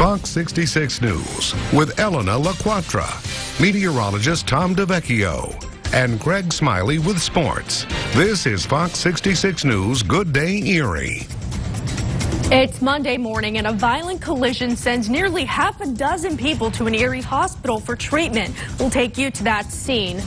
Fox 66 News with Elena LaQuatra, meteorologist Tom DeVecchio, and Greg Smiley with sports. This is Fox 66 News Good Day Erie. It's Monday morning and a violent collision sends nearly half a dozen people to an Erie hospital for treatment. We'll take you to that scene.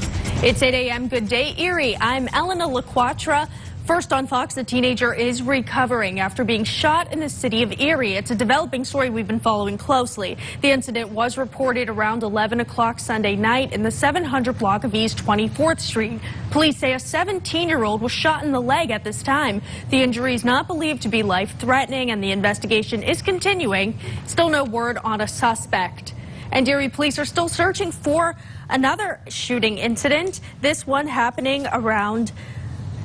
It's 8 a.m. Good Day Erie. I'm Elena LaQuatra. First on Fox, the teenager is recovering after being shot in the city of Erie. It's a developing story we've been following closely. The incident was reported around 11 o'clock Sunday night in the 700 block of East 24th Street. Police say a 17-year-old was shot in the leg at this time. The injury is not believed to be life-threatening, and the investigation is continuing. Still no word on a suspect. And Erie police are still searching for another shooting incident, this one happening around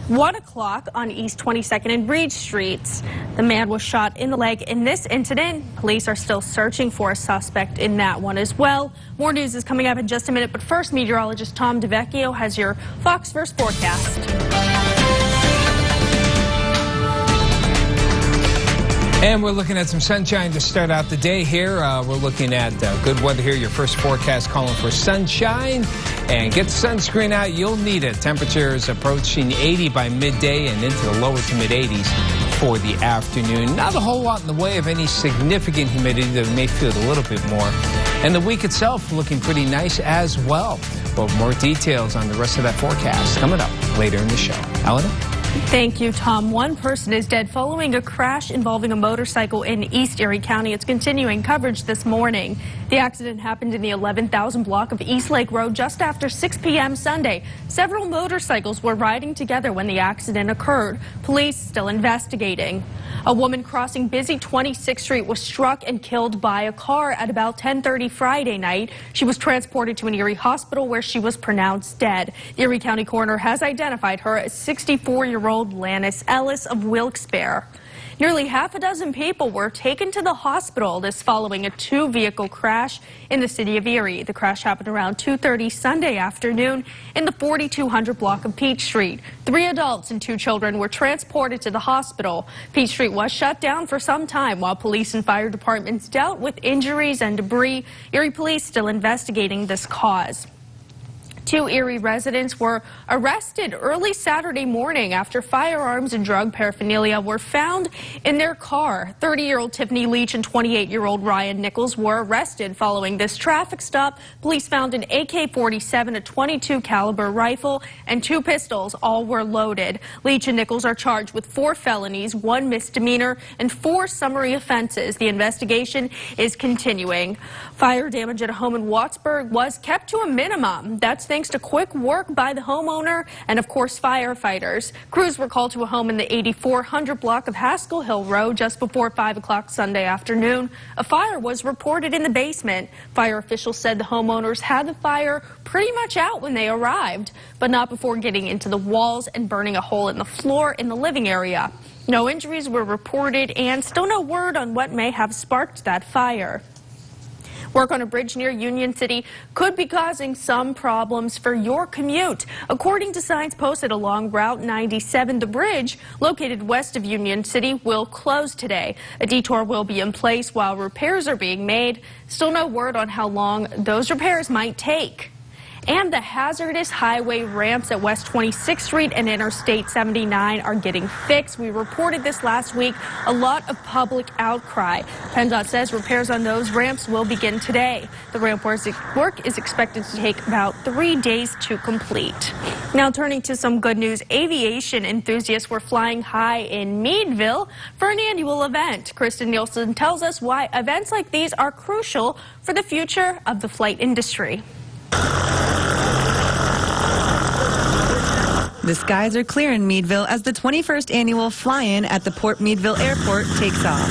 1 o'clock on East 22nd and Reed Streets. The man was shot in the leg in this incident. Police are still searching for a suspect in that one as well. More news is coming up in just a minute, but first, meteorologist Tom DeVecchio has your Fox First forecast. And we're looking at some sunshine to start out the day here. We're looking at good weather here. Your first forecast calling for sunshine. And get the sunscreen out. You'll need it. Temperatures approaching 80 by midday and into the lower to mid 80s for the afternoon. Not a whole lot in the way of any significant humidity, that may feel a little bit more. And the week itself looking pretty nice as well. But more details on the rest of that forecast coming up later in the show. Elena? Thank you, Tom. One person is dead following a crash involving a motorcycle in East Erie County. It's continuing coverage this morning. The accident happened in the 11,000 block of East Lake Road just after 6 p.m. Sunday. Several motorcycles were riding together when the accident occurred. Police still investigating. A woman crossing busy 26th Street was struck and killed by a car at about 10:30 Friday night. She was transported to an Erie hospital where she was pronounced dead. The Erie County coroner has identified her as 64-year-old Lannis Ellis of Wilkes-Barre. Nearly half a dozen people were taken to the hospital, this following a two-vehicle crash in the city of Erie. The crash happened around 2:30 Sunday afternoon in the 4200 block of Peach Street. 3 adults and 2 children were transported to the hospital. Peach Street was shut down for some time while police and fire departments dealt with injuries and debris. Erie police still investigating this cause. 2 Erie residents were arrested early Saturday morning after firearms and drug paraphernalia were found in their car. 30-year-old Tiffany Leach and 28-year-old Ryan Nichols were arrested following this traffic stop. Police found an AK-47, a .22 caliber rifle, and 2 pistols. All were loaded. Leach and Nichols are charged with 4 felonies, 1 misdemeanor, and 4 summary offenses. The investigation is continuing. Fire damage at a home in Wattsburg was kept to a minimum. That's thanks to quick work by the homeowner and, of course, firefighters. Crews were called to a home in the 8400 block of Haskell Hill Road just before 5 o'clock Sunday afternoon. A fire was reported in the basement. Fire officials said the homeowners had the fire pretty much out when they arrived, but not before getting into the walls and burning a hole in the floor in the living area. No injuries were reported, and still no word on what may have sparked that fire. Work on a bridge near Union City could be causing some problems for your commute. According to signs posted along Route 97, the bridge located west of Union City will close today. A detour will be in place while repairs are being made. Still no word on how long those repairs might take. And the hazardous highway ramps at West 26th Street and Interstate 79 are getting fixed. We reported this last week. A lot of public outcry. PennDOT says repairs on those ramps will begin today. The ramp work is expected to take about 3 days to complete. Now turning to some good news. Aviation enthusiasts were flying high in Meadville for an annual event. Kristen Nielsen tells us why events like these are crucial for the future of the flight industry. The skies are clear in Meadville as the 21st annual fly-in at the Port Meadville Airport takes off.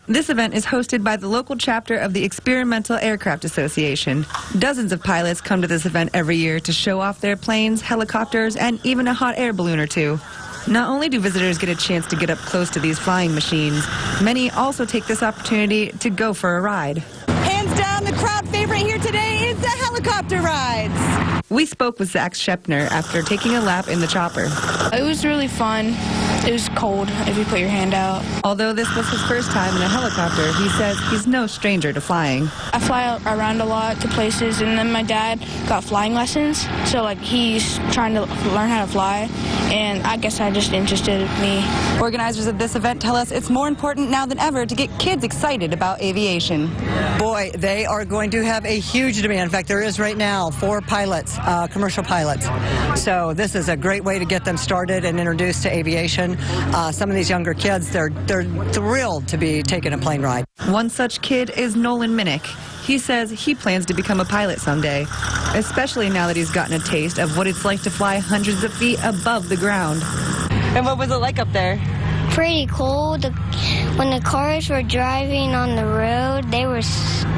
This event is hosted by the local chapter of the Experimental Aircraft Association. Dozens of pilots come to this event every year to show off their planes, helicopters, and even a hot air balloon or two. Not only do visitors get a chance to get up close to these flying machines, many also take this opportunity to go for a ride. Hands down, the crowd favorite here today is the helicopter rides. We spoke with Zach Shepner after taking a lap in the chopper. It was really fun. It was cold if you put your hand out. Although this was his first time in a helicopter, he says he's no stranger to flying. I fly around a lot to places, and then my dad got flying lessons, so like he's trying to learn how to fly, and I guess that just interested me. Organizers of this event tell us it's more important now than ever to get kids excited about aviation. Boy, they are going to have a huge demand. In fact, there is right now 4 pilots, commercial pilots. So this is a great way to get them started and introduced to aviation. Some of these younger kids, they're thrilled to be taking a plane ride. One such kid is Nolan Minnick. He says he plans to become a pilot someday, especially now that he's gotten a taste of what it's like to fly hundreds of feet above the ground. And what was it like up there? Pretty cool. When the cars were driving on the road, they were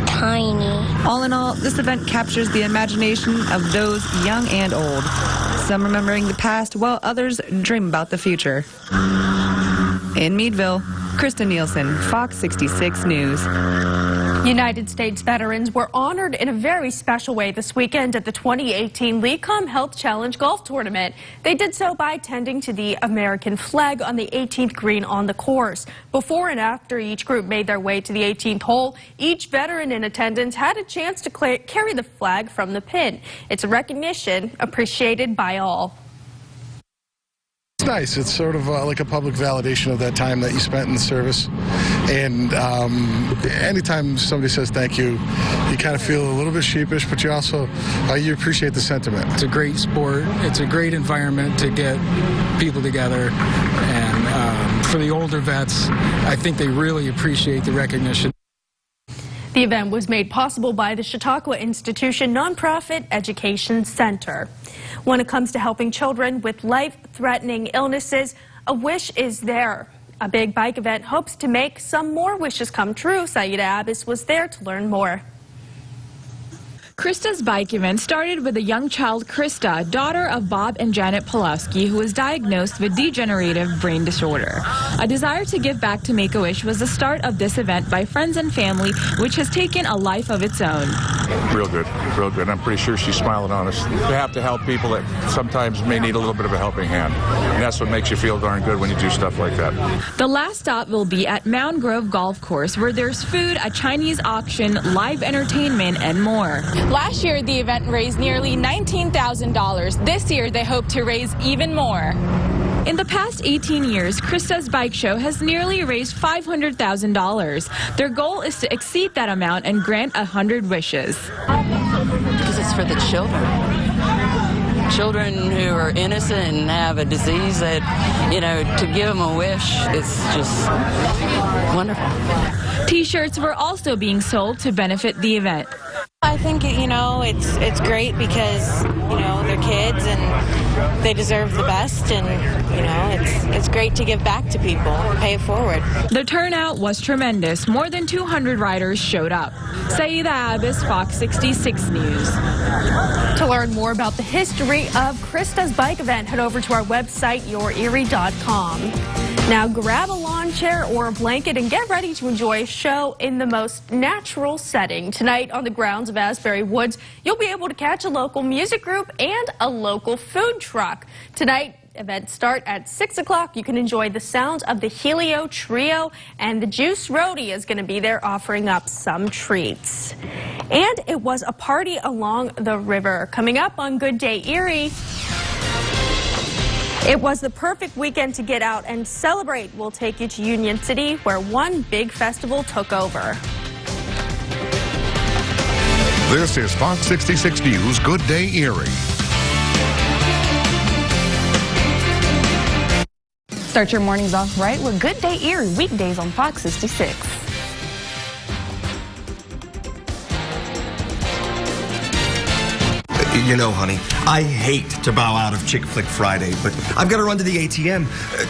tiny. All in all, this event captures the imagination of those young and old. Some remembering the past, while others dream about the future. In Meadville, Krista Nielsen, Fox 66 News. United States veterans were honored in a very special way this weekend at the 2018 LECOM Health Challenge Golf Tournament. They did so by tending to the American flag on the 18th green on the course. Before and after each group made their way to the 18th hole, each veteran in attendance had a chance to carry the flag from the pin. It's a recognition appreciated by all. It's nice. It's sort of like a public validation of that time that you spent in the service. And anytime somebody says thank you, you kind of feel a little bit sheepish, but you also you appreciate the sentiment. It's a great sport. It's a great environment to get people together. And for the older vets, I think they really appreciate the recognition. The event was made possible by the Chautauqua Institution Nonprofit Education Center. When it comes to helping children with life-threatening illnesses, a wish is there. A big bike event hopes to make some more wishes come true. Saida Abbas was there to learn more. Krista's bike event started with a young child, Krista, daughter of Bob and Janet Pulaski, who was diagnosed with degenerative brain disorder. A desire to give back to Make-A-Wish was the start of this event by friends and family, which has taken a life of its own. Real good, real good. I'm pretty sure she's smiling on us. We have to help people that sometimes may need a little bit of a helping hand. And that's what makes you feel darn good when you do stuff like that. The last stop will be at Mound Grove Golf Course, where there's food, a Chinese auction, live entertainment, and more. Last year, the event raised nearly $19,000. This year, they hope to raise even more. In the past 18 years, Krista's bike show has nearly raised $500,000. Their goal is to exceed that amount and grant 100 wishes. Because it's for the children. Children who are innocent and have a disease that, you know, to give them a wish is just wonderful. T-shirts were also being sold to benefit the event. I think, you know, it's great because, you know, they're kids and they deserve the best, and, you know, it's great to give back to people and pay it forward. The turnout was tremendous. More than 200 riders showed up. Saida Abbas, Fox 66 News. To learn more about the history of Krista's bike event, head over to our website, yourerie.com. Now grab a lawn chair or a blanket and get ready to enjoy a show in the most natural setting. Tonight on the grounds of Asbury Woods, you'll be able to catch a local music group and a local food truck. Tonight, events start at 6 o'clock. You can enjoy the sounds of the Helio Trio, and the Juice Roadie is going to be there offering up some treats. And it was a party along the river. Coming up on Good Day Erie, it was the perfect weekend to get out and celebrate. We'll take you to Union City, where one big festival took over. This is Fox 66 News Good Day Erie. Start your mornings off right with Good Day Erie, weekdays on Fox 66. You know, honey, I hate to bow out of Chick Flick Friday, but I've got to run to the ATM.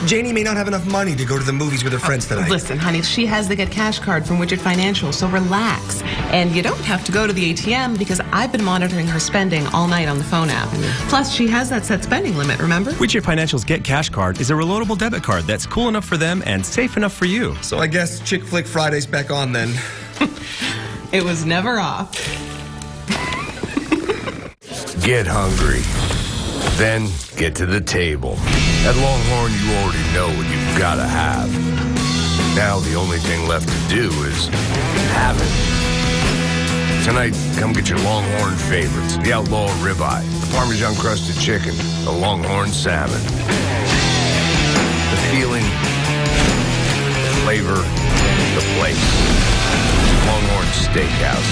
Janie may not have enough money to go to the movies with her friends tonight. Listen, honey, she has the Get Cash card from Widget Financial, so relax. And you don't have to go to the ATM because I've been monitoring her spending all night on the phone app. Plus, she has that set spending limit, remember? Widget Financial's Get Cash card is a reloadable debit card that's cool enough for them and safe enough for you. So I guess Chick Flick Friday's back on then. It was never off. Get hungry. Then get to the table. At Longhorn, you already know what you've got to have. Now the only thing left to do is have it. Tonight, come get your Longhorn favorites. The Outlaw Ribeye, the Parmesan crusted chicken, the Longhorn salmon. The feeling, the flavor, the place. Longhorn Steakhouse.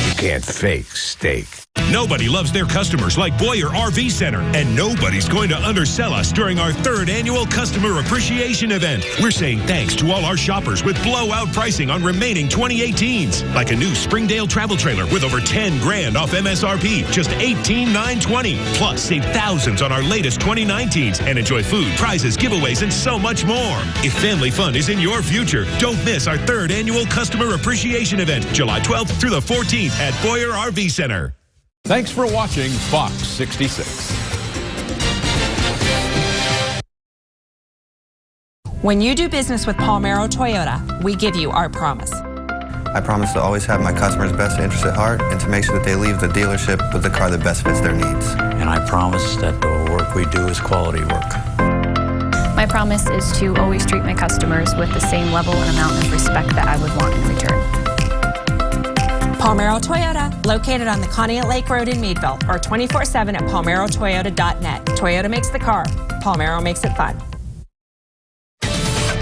You can't fake steak. Nobody loves their customers like Boyer RV Center, and nobody's going to undersell us during our 3rd annual Customer Appreciation Event. We're saying thanks to all our shoppers with blowout pricing on remaining 2018s, like a new Springdale travel trailer with over 10 grand off MSRP, just $18,920. Plus, save thousands on our latest 2019s and enjoy food, prizes, giveaways, and so much more. If family fun is in your future, don't miss our 3rd annual Customer Appreciation Event, July 12th through the 14th at Boyer RV Center. Thanks for watching Fox 66. When you do business with Palmero Toyota, we give you our promise. I promise to always have my customers' best interest at heart and to make sure that they leave the dealership with the car that best fits their needs. And I promise that the work we do is quality work. My promise is to always treat my customers with the same level and amount of respect that I would want in return. Palmero Toyota, located on the Conneaut Lake Road in Meadville, or 24/7 at palmerotoyota.net. Toyota makes the car. Palmero makes it fun.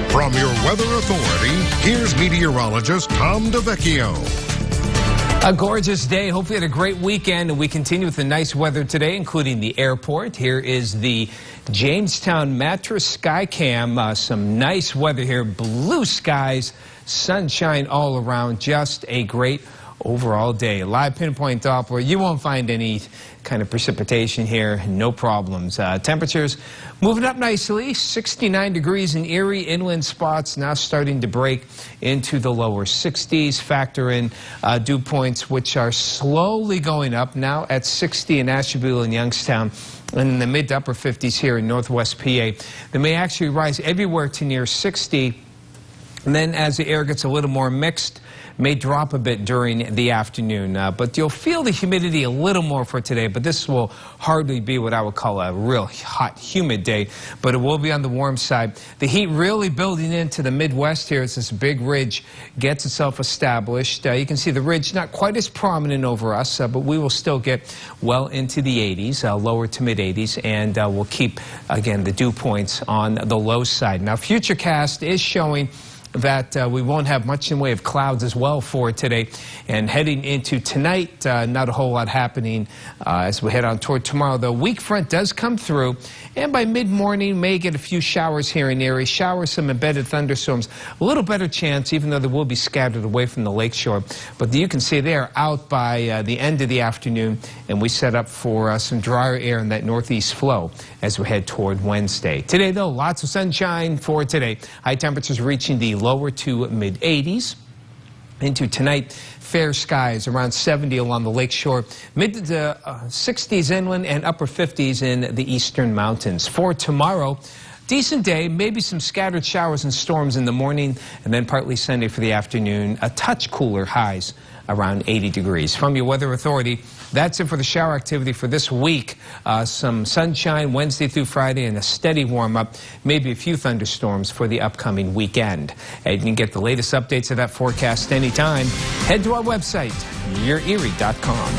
From your weather authority, here's meteorologist Tom DeVecchio. A gorgeous day. Hopefully you had a great weekend, and we continue with the nice weather today, including the airport. Here is the Jamestown Mattress Skycam. Some nice weather here. Blue skies, sunshine all around. Just a great overall day. Live pinpoint Doppler. You won't find any kind of precipitation here. No problems. Temperatures moving up nicely. 69 degrees in Erie. Inland spots now starting to break into the lower 60s. Factor in dew points, which are slowly going up now at 60 in Asheville and Youngstown, and in the mid to upper 50s here in northwest PA. They may actually rise everywhere to near 60. And then as the air gets a little more mixed, may drop a bit during the afternoon. But you'll feel the humidity a little more for today, but this will hardly be what I would call a real hot, humid day, but it will be on the warm side. The heat really building into the Midwest here as this big ridge gets itself established. You can see the ridge not quite as prominent over us, but we will still get well into the 80s, lower to mid 80s, and we'll keep, again, the dew points on the low side. Now, Futurecast is showing that we won't have much in the way of clouds as well for today. And heading into tonight, not a whole lot happening as we head on toward tomorrow. The weak front does come through, and by mid-morning may get a few showers here in Erie. Showers, some embedded thunderstorms. A little better chance, even though they will be scattered away from the lakeshore. But you can see they are out by the end of the afternoon, and we set up for some drier air in that northeast flow as we head toward Wednesday. Today, though, lots of sunshine for today. High temperatures reaching the lower to mid 80s. Into tonight, fair skies around 70 along the lakeshore, mid to 60s inland and upper 50s in the eastern mountains. For tomorrow, decent day, maybe some scattered showers and storms in the morning, and then partly sunny for the afternoon. A touch cooler, highs around 80 degrees. From your weather authority, that's it for the shower activity for this week. Some sunshine Wednesday through Friday and a steady warm-up, maybe a few thunderstorms for the upcoming weekend. And you can get the latest updates of that forecast anytime. Head to our website, yourerie.com.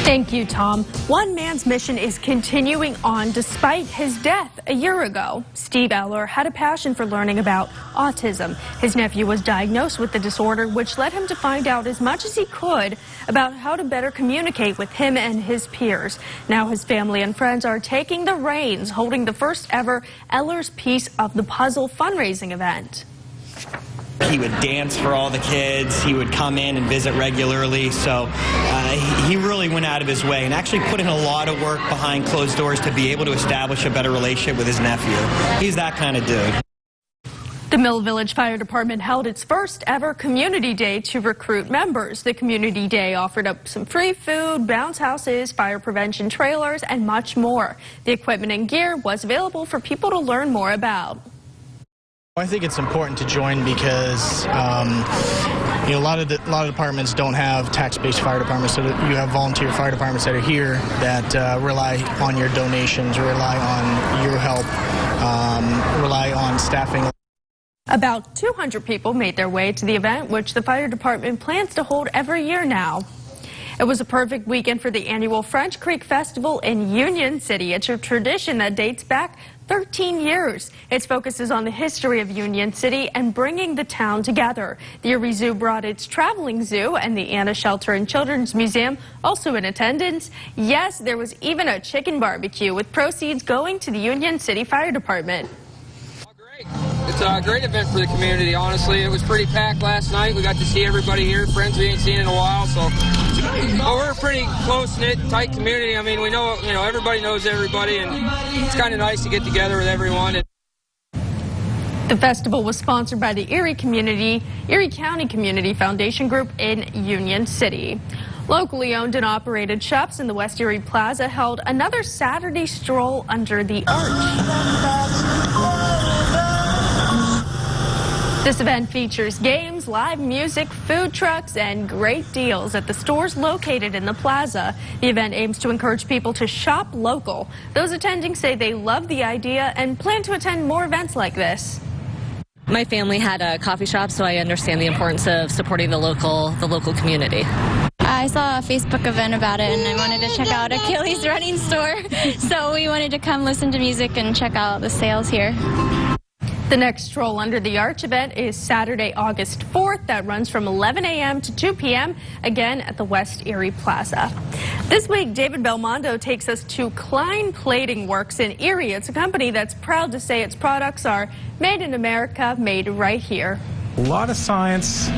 Thank you, Tom. One man's mission is continuing on despite his death a year ago. Steve Eller had a passion for learning about autism. His nephew was diagnosed with the disorder, which led him to find out as much as he could about how to better communicate with him and his peers. Now his family and friends are taking the reins, holding the first ever Eller's Piece of the Puzzle fundraising event. He would dance for all the kids. He would come in and visit regularly. So he really went out of his way and actually put in a lot of work behind closed doors to be able to establish a better relationship with his nephew. He's that kind of dude. The Mill Village Fire Department held its first ever community day to recruit members. The community day offered up some free food, bounce houses, fire prevention trailers, and much more. The equipment and gear was available for people to learn more about. I think it's important to join because you know, a lot of departments don't have tax-based fire departments, so that you have volunteer fire departments that are here that rely on your donations, rely on your help, rely on staffing. About 200 people made their way to the event, which the fire department plans to hold every year now. It was a perfect weekend for the annual French Creek Festival in Union City. It's a tradition that dates back 13 years. Its focus is on the history of Union City and bringing the town together. The Erie Zoo brought its traveling zoo, and the Anna Shelter and Children's Museum also in attendance. Yes, there was even a chicken barbecue with proceeds going to the Union City Fire Department. It's a great event for the community, honestly. It was pretty packed last night. We got to see everybody here, friends we ain't seen in a while. So but we're a pretty close-knit, tight community. I mean, we know, everybody knows everybody, and it's kind of nice to get together with everyone. The festival was sponsored by the Erie County Community Foundation Group in Union City. Locally owned and operated shops in the West Erie Plaza held another Saturday stroll under the arch. This event features games, live music, food trucks, and great deals at the stores located in the plaza. The event aims to encourage people to shop local. Those attending say they love the idea and plan to attend more events like this. My family had a coffee shop, so I understand the importance of supporting the local community. I saw a Facebook event about it, and I wanted to check out Achilles Running Store, so we wanted to come listen to music and check out the sales here. The next Stroll Under the Arch event is Saturday, August 4th. That runs from 11 a.m. to 2 p.m., again at the West Erie Plaza. This week, David Belmondo takes us to Klein Plating Works in Erie. It's a company that's proud to say its products are made in America, made right here. A lot of science,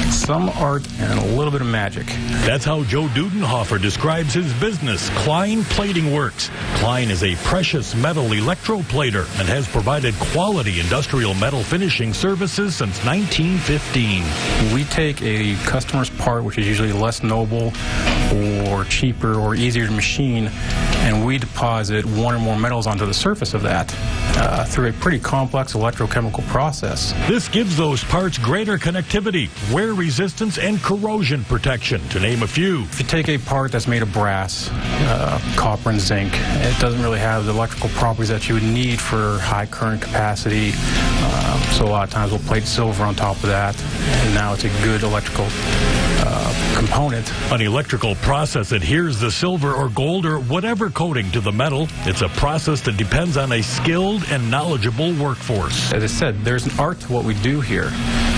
some art, and a little bit of magic. That's how Joe Dudenhofer describes his business, Klein Plating Works. Klein is a precious metal electroplater and has provided quality industrial metal finishing services since 1915. We take a customer's part, which is usually less noble or cheaper or easier to machine, and we deposit one or more metals onto the surface of that through a pretty complex electrochemical process. This gives those parts greater connectivity, wear resistance, and corrosion protection, to name a few. If you take a part that's made of brass, copper, and zinc, it doesn't really have the electrical properties that you would need for high current capacity. So a lot of times we'll plate silver on top of that, and now it's a good electrical component. An electrical process adheres the silver or gold or whatever coating to the metal. It's a process that depends on a skilled and knowledgeable workforce. As I said, there's an art to what we do here.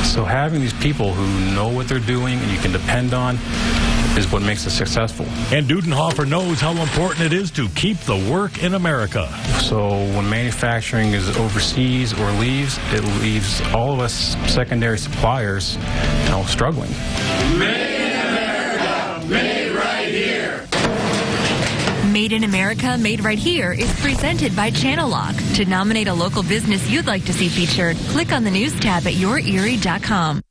So having these people who know what they're doing and you can depend on is what makes us successful. And Dudenhofer knows how important it is to keep the work in America. So when manufacturing is overseas or leaves, it leaves all of us secondary suppliers, struggling. Made in America, made right here. Made in America, Made Right Here is presented by Channel Lock. To nominate a local business you'd like to see featured, click on the news tab at yourerie.com.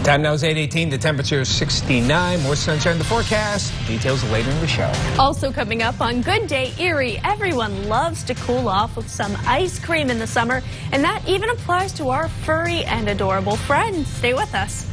Time now is 8:18. The temperature is 69. More sunshine in the forecast. Details later in the show. Also coming up on Good Day Erie, everyone loves to cool off with some ice cream in the summer, and that even applies to our furry and adorable friends. Stay with us.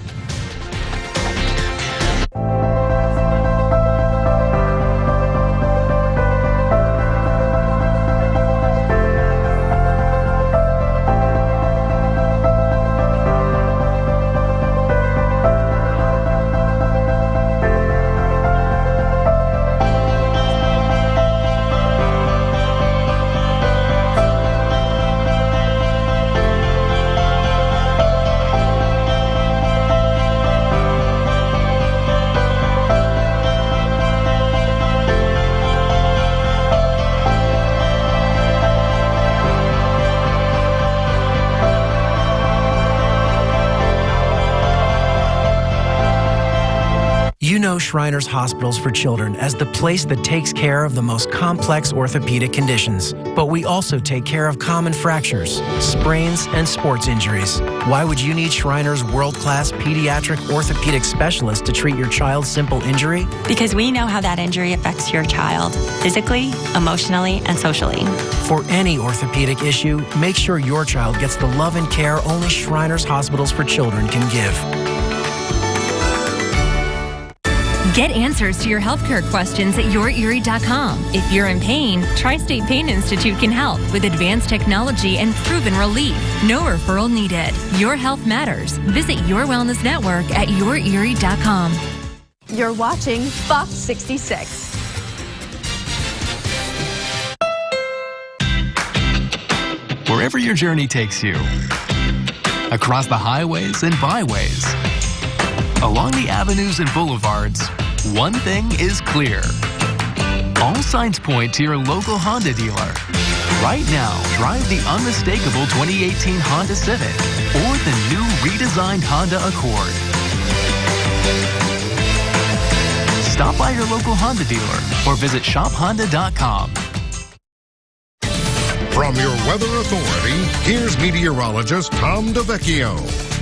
know Shriners Hospitals for Children as the place that takes care of the most complex orthopedic conditions. But we also take care of common fractures, sprains, and sports injuries. Why would you need Shriners' world-class pediatric orthopedic specialist to treat your child's simple injury? Because we know how that injury affects your child, physically, emotionally, and socially. For any orthopedic issue, make sure your child gets the love and care only Shriners Hospitals for Children can give. Get answers to your healthcare questions at yourerie.com. If you're in pain, Tri-State Pain Institute can help with advanced technology and proven relief. No referral needed. Your health matters. Visit Your Wellness Network at yourerie.com. You're watching Fox 66. Wherever your journey takes you, across the highways and byways, along the avenues and boulevards, one thing is clear. All signs point to your local Honda dealer. Right now, drive the unmistakable 2018 Honda Civic or the new redesigned Honda Accord. Stop by your local Honda dealer or visit shophonda.com. From your weather authority, here's meteorologist Tom DeVecchio.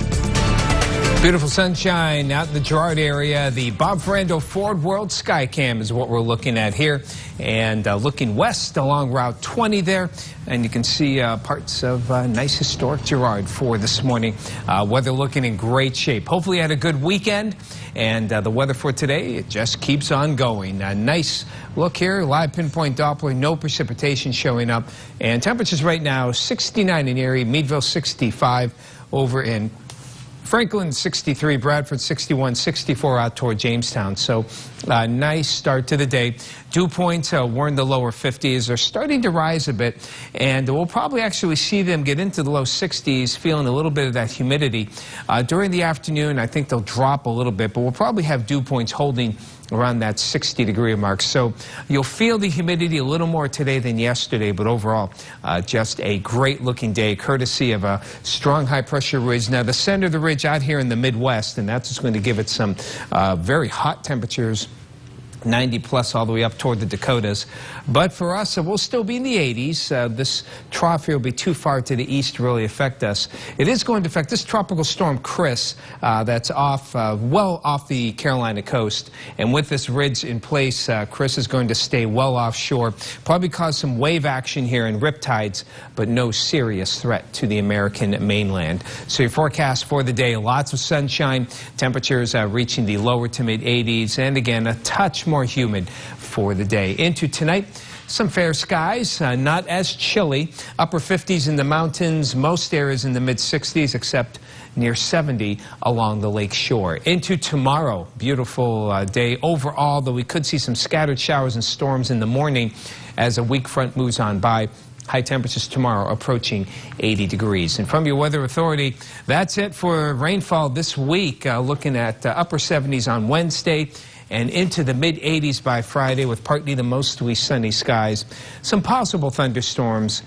Beautiful sunshine out in the Girard area. The Bob Ferrando Ford World Skycam is what we're looking at here. And looking west along Route 20 there. And you can see parts of nice historic Girard for this morning. Weather looking in great shape. Hopefully you had a good weekend. And the weather for today, it just keeps on going. A nice look here, live pinpoint Doppler, no precipitation showing up. And temperatures right now, 69 in Erie, Meadville 65 over in Franklin 63, Bradford 61, 64 out toward Jamestown. So nice start to the day. Dew points were in the lower 50s. They're starting to rise a bit, and we'll probably actually see them get into the low 60s, feeling a little bit of that humidity. During the afternoon, I think they'll drop a little bit, but we'll probably have dew points holding around that 60-degree mark. So you'll feel the humidity a little more today than yesterday, but overall, just a great-looking day, courtesy of a strong high-pressure ridge. Now, the center of the ridge out here in the Midwest, and that's what's going to give it some very hot temperatures, 90 plus all the way up toward the Dakotas. But for us, we'll still be in the 80s. This trough here will be too far to the east to really affect us. It is going to affect this tropical storm, Chris, that's off, well off the Carolina coast. And with this ridge in place, Chris is going to stay well offshore. Probably cause some wave action here and riptides, but no serious threat to the American mainland. So your forecast for the day, lots of sunshine, temperatures reaching the lower to mid 80s, and again, a touch more humid for the day. Into tonight, some fair skies, not as chilly. Upper 50s in the mountains, most areas in the mid 60s except near 70 along the lake shore. Into tomorrow, beautiful day overall, though we could see some scattered showers and storms in the morning as a weak front moves on by. High temperatures tomorrow approaching 80 degrees. And from your weather authority, that's it for rainfall this week. Looking at upper 70s on Wednesday and into the mid-80s by Friday with partly the mostly sunny skies. Some possible thunderstorms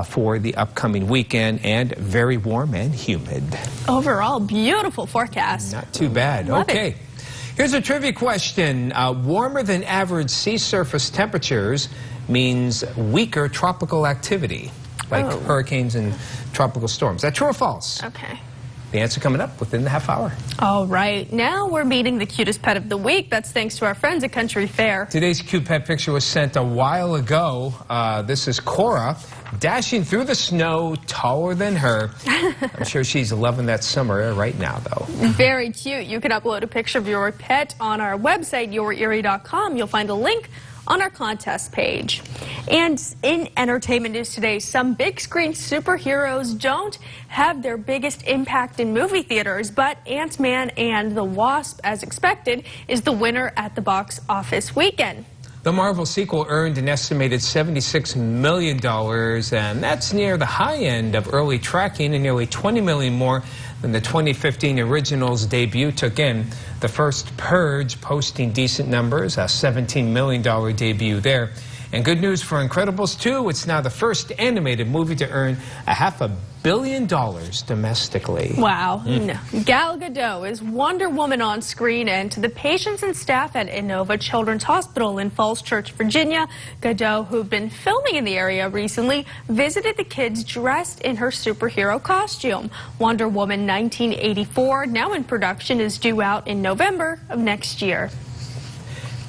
for the upcoming weekend, and very warm and humid. Overall, beautiful forecast. Not too bad. Love okay. it. Here's a trivia question. Warmer than average sea surface temperatures means weaker tropical activity, like hurricanes and tropical storms. Is that true or false? Okay. The answer coming up within the half hour. All right. Now we're meeting the cutest pet of the week. That's thanks to our friends at Country Fair. Today's cute pet picture was sent a while ago. This is Cora, dashing through the snow, taller than her. I'm sure she's loving that summer air right now, though. Very cute. You can upload a picture of your pet on our website, yourerie.com. You'll find a link on our contest page. And in entertainment news today, some big screen superheroes don't have their biggest impact in movie theaters, but Ant-Man and the Wasp, as expected, is the winner at the box office weekend. The Marvel sequel earned an estimated $76 million, and that's near the high end of early tracking and nearly $20 million more than the 2015 original's debut took in. The first Purge posting decent numbers, a $17 million debut there. And good news for Incredibles 2. It's now the first animated movie to earn $500 million domestically. Wow. No. Gal Gadot is Wonder Woman on screen, and to the patients and staff at Inova Children's Hospital in Falls Church, Virginia, Gadot, who've been filming in the area recently, visited the kids dressed in her superhero costume. Wonder Woman 1984, now in production, is due out in November of next year.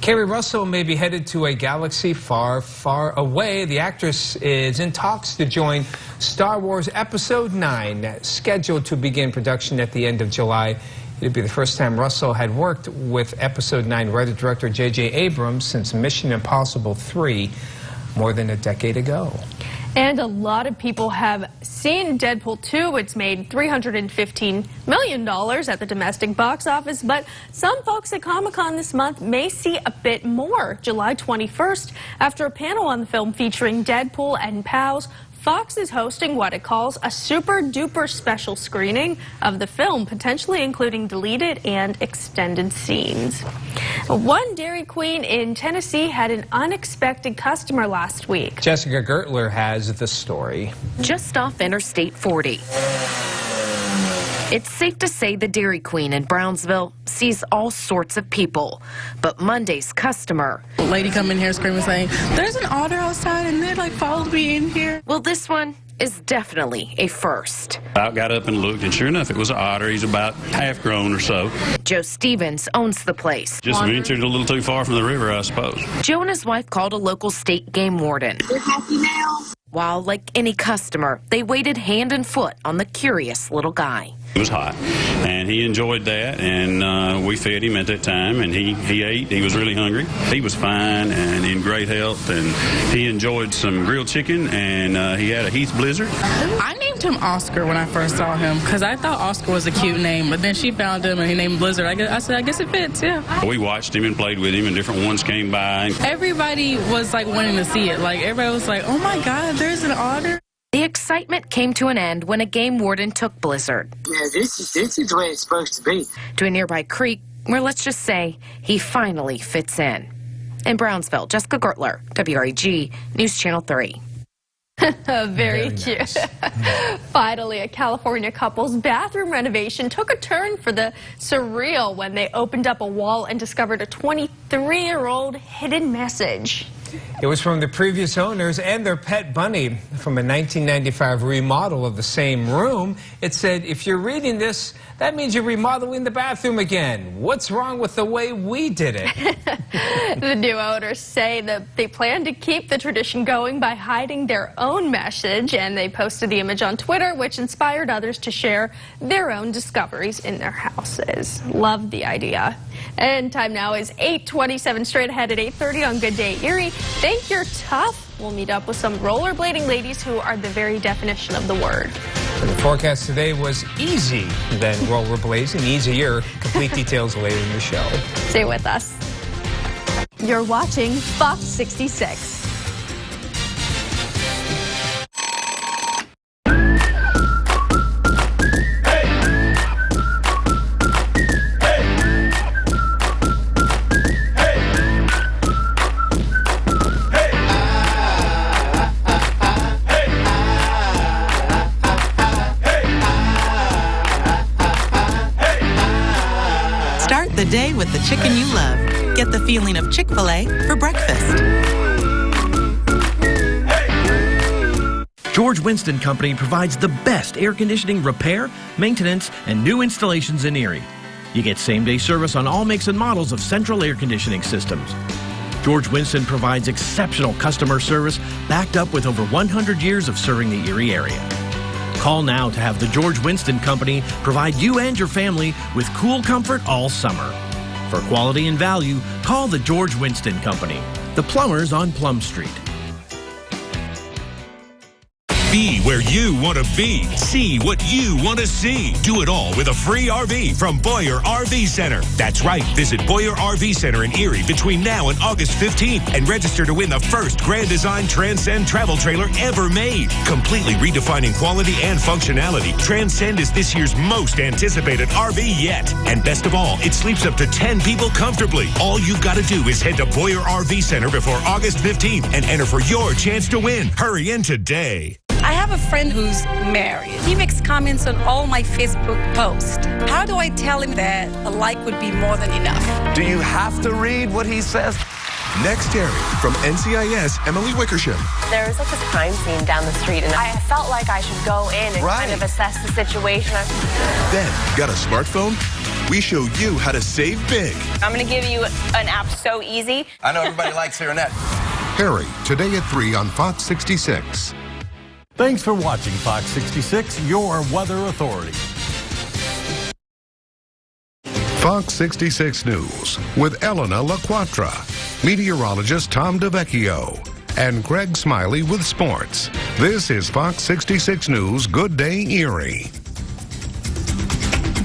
Kerry Russell may be headed to a galaxy far, far away. The actress is in talks to join Star Wars Episode 9, scheduled to begin production at the end of July. It would be the first time Russell had worked with Episode 9 writer-director J.J. Abrams since Mission Impossible 3 more than a decade ago. And a lot of people have seen Deadpool 2. It's made $315 million at the domestic box office, but some folks at Comic-Con this month may see a bit more. July 21st, after a panel on the film featuring Deadpool and pals, Fox is hosting what it calls a super-duper special screening of the film, potentially including deleted and extended scenes. One Dairy Queen in Tennessee had an unexpected customer last week. Jessica Gertler has the story. Just off Interstate 40. It's safe to say the Dairy Queen in Brownsville sees all sorts of people, but Monday's customer. A lady come in here screaming saying, "There's an otter outside," and they like followed me in here. Well, this one is definitely a first. I got up and looked, and sure enough, it was an otter. He's about half grown or so. Joe Stevens owns the place. Just ventured a little too far from the river, I suppose. Joe and his wife called a local state game warden. You're happy now? While, like any customer, they waited hand and foot on the curious little guy. It was hot, and he enjoyed that, and we fed him at that time, and he ate. He was really hungry. He was fine and in great health, and he enjoyed some grilled chicken, and he had a Heath Blizzard. I named him Oscar when I first saw him because I thought Oscar was a cute name, but then she found him and he named Blizzard. I said, I guess it fits, yeah. We watched him and played with him, and different ones came by. Everybody was like wanting to see it. Like everybody was like, "Oh my God, there's an otter." The excitement came to an end when a game warden took Blizzard. Yeah, this is the way it's supposed to be. To a nearby creek where, let's just say, he finally fits in. In Brownsville, Jessica Gertler, WREG, News Channel 3. Very cute. Nice. Finally, a California couple's bathroom renovation took a turn for the surreal when they opened up a wall and discovered a 23-year-old hidden message. It was from the previous owners and their pet bunny from a 1995 remodel of the same room. It said, "If you're reading this, that means you're remodeling the bathroom again. What's wrong with the way we did it?" The new owners say that they plan to keep the tradition going by hiding their own message, and they posted the image on Twitter, which inspired others to share their own discoveries in their houses. Love the idea. And time now is 8:27, straight ahead at 8:30 on Good Day Erie. Think you're tough? We'll meet up with some rollerblading ladies who are the very definition of the word. And the forecast today was easy than rollerblazing, easier. Complete details later in the show. Stay with us. You're watching Fox 66. Start the day with the chicken you love. Get the feeling of Chick-fil-A for breakfast. George Winston Company provides the best air conditioning repair, maintenance, and new installations in Erie. You get same-day service on all makes and models of central air conditioning systems. George Winston provides exceptional customer service backed up with over 100 years of serving the Erie area. Call now to have the George Winston Company provide you and your family with cool comfort all summer. For quality and value, call the George Winston Company. The Plumbers on Plum Street. Be where you want to be. See what you want to see. Do it all with a free RV from Boyer RV Center. That's right. Visit Boyer RV Center in Erie between now and August 15th and register to win the first Grand Design Transcend travel trailer ever made. Completely redefining quality and functionality, Transcend is this year's most anticipated RV yet. And best of all, it sleeps up to 10 people comfortably. All you've got to do is head to Boyer RV Center before August 15th and enter for your chance to win. Hurry in today. I have a friend who's married. He makes comments on all my Facebook posts. How do I tell him that a like would be more than enough? Do you have to read what he says? Next, Terry, from NCIS, Emily Wickersham. There was like this crime scene down the street, and I felt like I should go in and kind of assess the situation. Then, got a smartphone? We show you how to save big. I'm going to give you an app so easy. I know everybody likes hearing that. Harry, today at 3 on Fox 66. Thanks for watching Fox 66, your weather authority. Fox 66 News with Elena LaQuatra, meteorologist Tom DeVecchio, and Greg Smiley with sports. This is Fox 66 News Good Day Erie.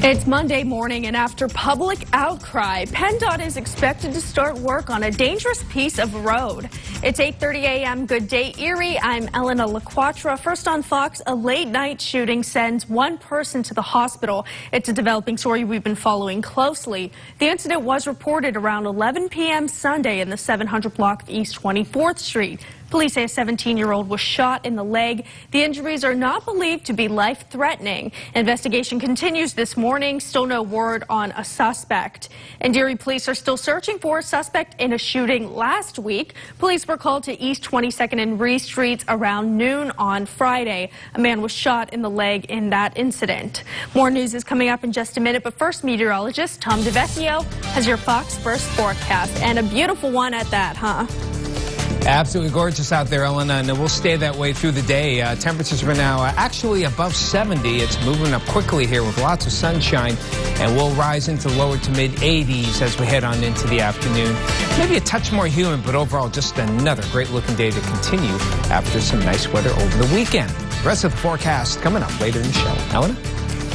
It's Monday morning, and after public outcry, PennDOT is expected to start work on a dangerous piece of road. It's 8:30 a.m. Good Day Erie. I'm Elena LaQuatra. First on Fox, a late-night shooting sends one person to the hospital. It's a developing story we've been following closely. The incident was reported around 11 p.m. Sunday in the 700 block of East 24th Street. Police say a 17-year-old was shot in the leg. The injuries are not believed to be life-threatening. Investigation continues this morning. Still no word on a suspect. And Erie police are still searching for a suspect in a shooting last week. Police were called to East 22nd and Ree Streets around noon on Friday. A man was shot in the leg in that incident. More news is coming up in just a minute, but first, meteorologist Tom DeVecchio has your Fox first forecast, and a beautiful one at that, huh? Absolutely gorgeous out there, Elena, and we'll stay that way through the day. Temperatures are now actually above 70. It's moving up quickly here with lots of sunshine, and we'll rise into lower to mid-80s as we head on into the afternoon. Maybe a touch more humid, but overall just another great-looking day to continue after some nice weather over the weekend. The rest of the forecast coming up later in the show. Elena?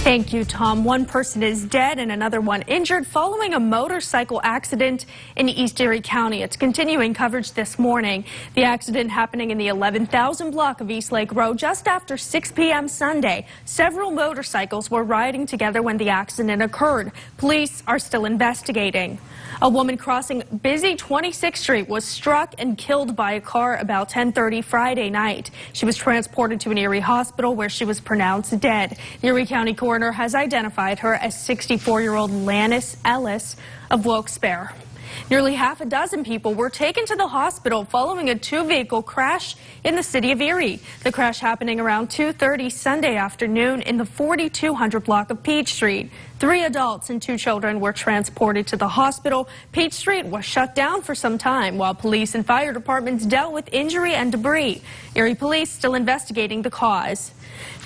Thank you, Tom. One person is dead and another one injured following a motorcycle accident in East Erie County. It's continuing coverage this morning. The accident happening in the 11,000 block of East Lake Road just after 6 p.m. Sunday. Several motorcycles were riding together when the accident occurred. Police are still investigating. A woman crossing busy 26th Street was struck and killed by a car about 10:30 Friday night. She was transported to an Erie hospital where she was pronounced dead. The Erie County coroner has identified her as 64-year-old Lannis Ellis of Wilkes-Barre. Nearly half a dozen people were taken to the hospital following a two-vehicle crash in the city of Erie. The crash happening around 2:30 Sunday afternoon in the 4200 block of Peach Street. 3 adults and 2 children were transported to the hospital. Peach Street was shut down for some time while police and fire departments dealt with injury and debris. Erie police still investigating the cause.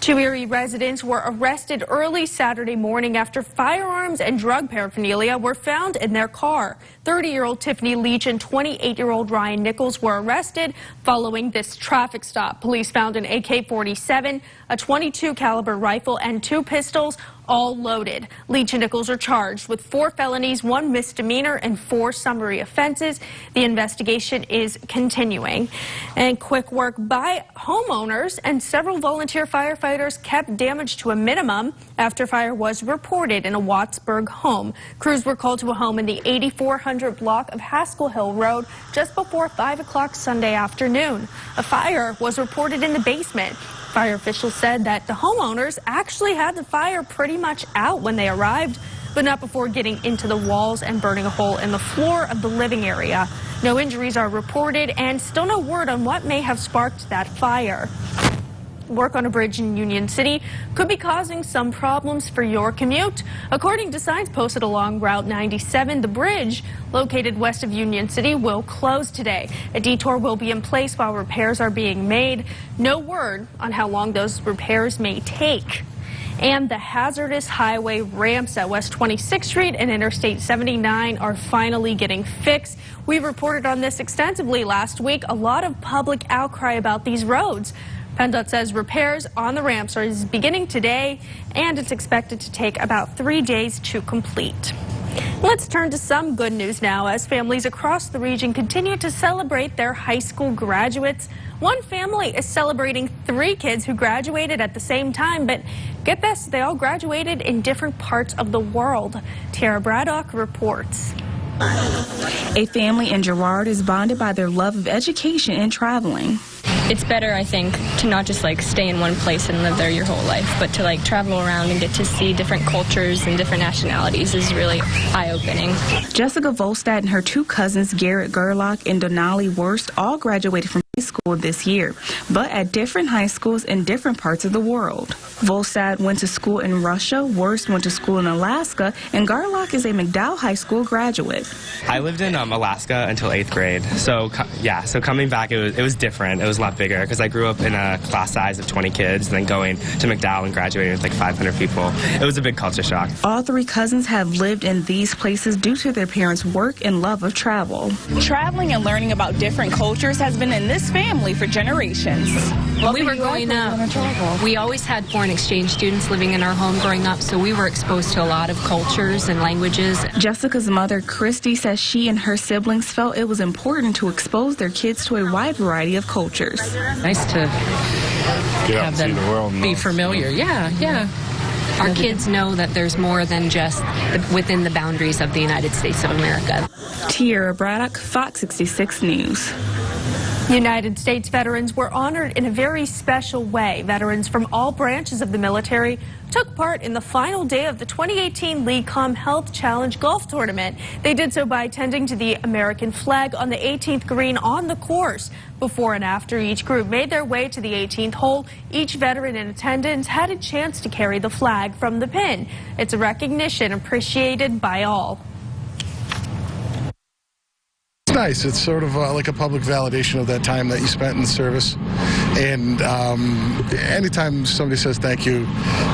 2 Erie residents were arrested early Saturday morning after firearms and drug paraphernalia were found in their car. 30-year-old Tiffany Leach and 28-year-old Ryan Nichols were arrested following this traffic stop. Police found an AK-47, a .22 caliber rifle, and 2 pistols, all loaded. Leach and Nichols are charged with 4 felonies, 1 misdemeanor, and 4 summary offenses. The investigation is continuing. And quick work by homeowners and several volunteer firefighters kept damage to a minimum after fire was reported in a Wattsburg home. Crews were called to a home in the 8400 block of Haskell Hill Road just before 5 o'clock Sunday afternoon. A fire was reported in the basement. Fire officials said that the homeowners actually had the fire pretty much out when they arrived, but not before getting into the walls and burning a hole in the floor of the living area. No injuries are reported, and still no word on what may have sparked that fire. Work on a bridge in Union City could be causing some problems for your commute. According to signs posted along Route 97, the bridge located west of Union City will close today. A detour will be in place while repairs are being made. No word on how long those repairs may take. And the hazardous highway ramps at West 26th Street and Interstate 79 are finally getting fixed. We reported on this extensively last week. A lot of public outcry about these roads. PennDOT says repairs on the ramps are beginning today, and it's expected to take about 3 days to complete. Let's turn to some good news now as families across the region continue to celebrate their high school graduates. One family is celebrating 3 kids who graduated at the same time, but get this, they all graduated in different parts of the world. Tara Braddock reports. A family in Girard is bonded by their love of education and traveling. It's better, I think, to not just stay in one place and live there your whole life, but to travel around and get to see different cultures and different nationalities is really eye-opening. Jessica Volstad and her 2 cousins, Garrett Gerlach and Donali Wurst, all graduated from high school this year, but at different high schools in different parts of the world. Volstad went to school in Russia, Wurst went to school in Alaska, and Gerlach is a McDowell High School graduate. I lived in Alaska until 8th grade, so coming back it was different. It was a lot bigger because I grew up in a class size of 20 kids, and then going to McDowell and graduating with 500 people. It was a big culture shock. All 3 cousins have lived in these places due to their parents' work and love of travel. Traveling and learning about different cultures has been in this family for generations. When we were growing up, we always had foreign exchange students living in our home growing up, so we were exposed to a lot of cultures and languages. Jessica's mother, Christy, says she and her siblings felt it was important to expose their kids to a wide variety of cultures. Nice to have them be familiar. Yeah. Our kids know that there's more than just within the boundaries of the United States of America. Tara Braddock, Fox 66 News. United States veterans were honored in a very special way. Veterans from all branches of the military took part in the final day of the 2018 LECOM Health Challenge Golf Tournament. They did so by tending to the American flag on the 18th green on the course. Before and after each group made their way to the 18th hole, each veteran in attendance had a chance to carry the flag from the pin. It's a recognition appreciated by all. It's nice. It's sort of like a public validation of that time that you spent in service. And anytime somebody says thank you,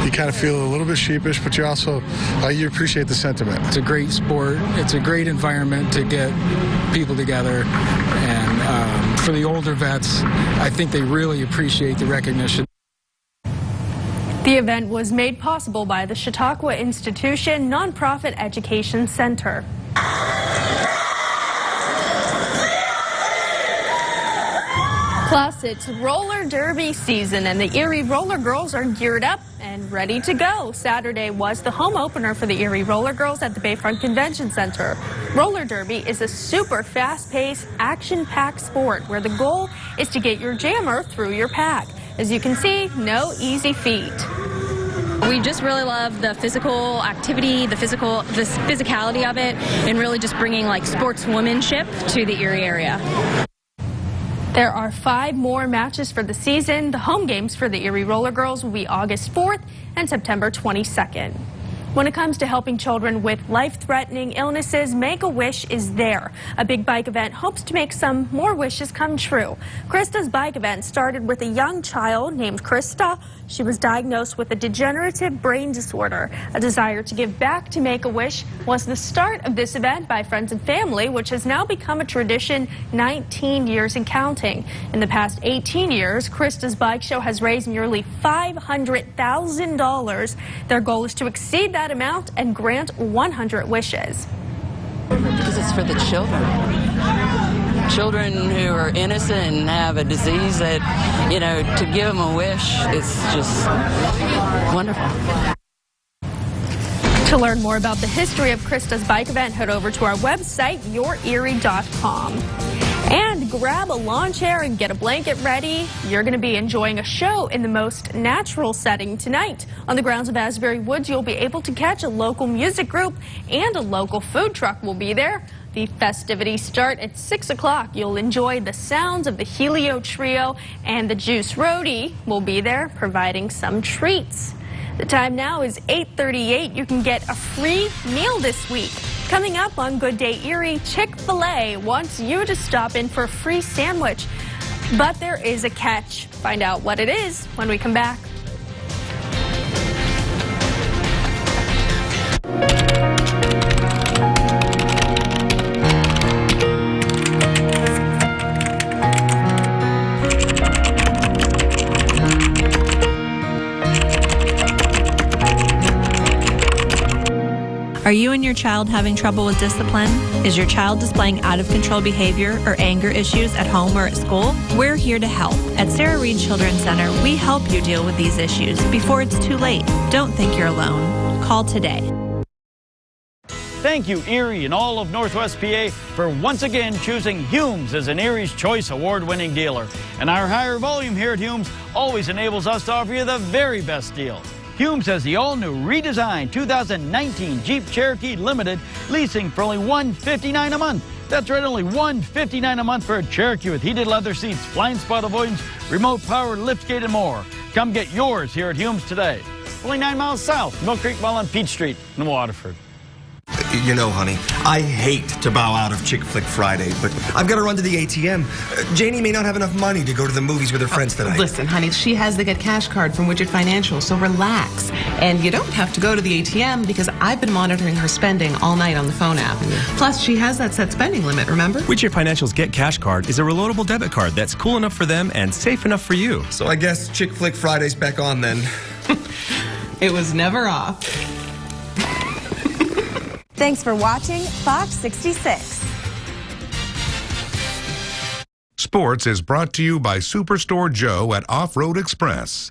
you kind of feel a little bit sheepish, but you also you appreciate the sentiment. It's a great sport. It's a great environment to get people together. And for the older vets, I think they really appreciate the recognition. The event was made possible by the Chautauqua Institution Nonprofit Education Center. Plus, it's roller derby season, and the Erie Roller Girls are geared up and ready to go. Saturday was the home opener for the Erie Roller Girls at the Bayfront Convention Center. Roller derby is a super fast-paced, action-packed sport where the goal is to get your jammer through your pack. As you can see, no easy feat. We just really love the physical activity, the physicality of it, and really just bringing sportswomanship to the Erie area. There are 5 more matches for the season. The home games for the Erie Roller Girls will be August 4th and September 22nd. When it comes to helping children with life-threatening illnesses, Make-A-Wish is there. A big bike event hopes to make some more wishes come true. Krista's bike event started with a young child named Krista. She was diagnosed with a degenerative brain disorder. A desire to give back to Make-A-Wish was the start of this event by friends and family, which has now become a tradition 19 years and counting. In the past 18 years, Krista's bike show has raised nearly $500,000. Their goal is to exceed that amount and grant 100 wishes. Because it's for the children. Children who are innocent and have a disease that, to give them a wish is just wonderful. To learn more about the history of Krista's bike event, head over to our website, yourerie.com. And grab a lawn chair and get a blanket ready. You're going to be enjoying a show in the most natural setting tonight. On the grounds of Asbury Woods, you'll be able to catch a local music group, and a local food truck will be there. The festivities start at 6 o'clock. You'll enjoy the sounds of the Helio Trio, and the Juice Roadie will be there providing some treats. The time now is 8:38. You can get a free meal this week. Coming up on Good Day Erie, Chick-fil-A wants you to stop in for a free sandwich. But there is a catch. Find out what it is when we come back. Are you and your child having trouble with discipline? Is your child displaying out-of-control behavior or anger issues at home or at school? We're here to help. At Sarah Reed Children's Center, we help you deal with these issues before it's too late. Don't think you're alone. Call today. Thank you, Erie and all of Northwest PA, for once again choosing Humes as an Erie's Choice award-winning dealer. And our higher volume here at Humes always enables us to offer you the very best deal. Humes has the all-new redesigned 2019 Jeep Cherokee Limited, leasing for only $159 a month. That's right, only $159 a month for a Cherokee with heated leather seats, blind spot avoidance, remote power liftgate, and more. Come get yours here at Humes today. Only 9 miles south, Mill Creek Mall on Peach Street in Waterford. You know, honey, I hate to bow out of Chick Flick Friday, but I've got to run to the ATM. Janie may not have enough money to go to the movies with her friends tonight. Listen, honey, she has the Get Cash card from Widget Financial, so relax. And you don't have to go to the ATM because I've been monitoring her spending all night on the phone app. Plus, she has that set spending limit, remember? Widget Financial's Get Cash card is a reloadable debit card that's cool enough for them and safe enough for you. So I guess Chick Flick Friday's back on then. It was never off. Thanks for watching Fox 66. Sports is brought to you by Superstore Joe at Off-Road Express.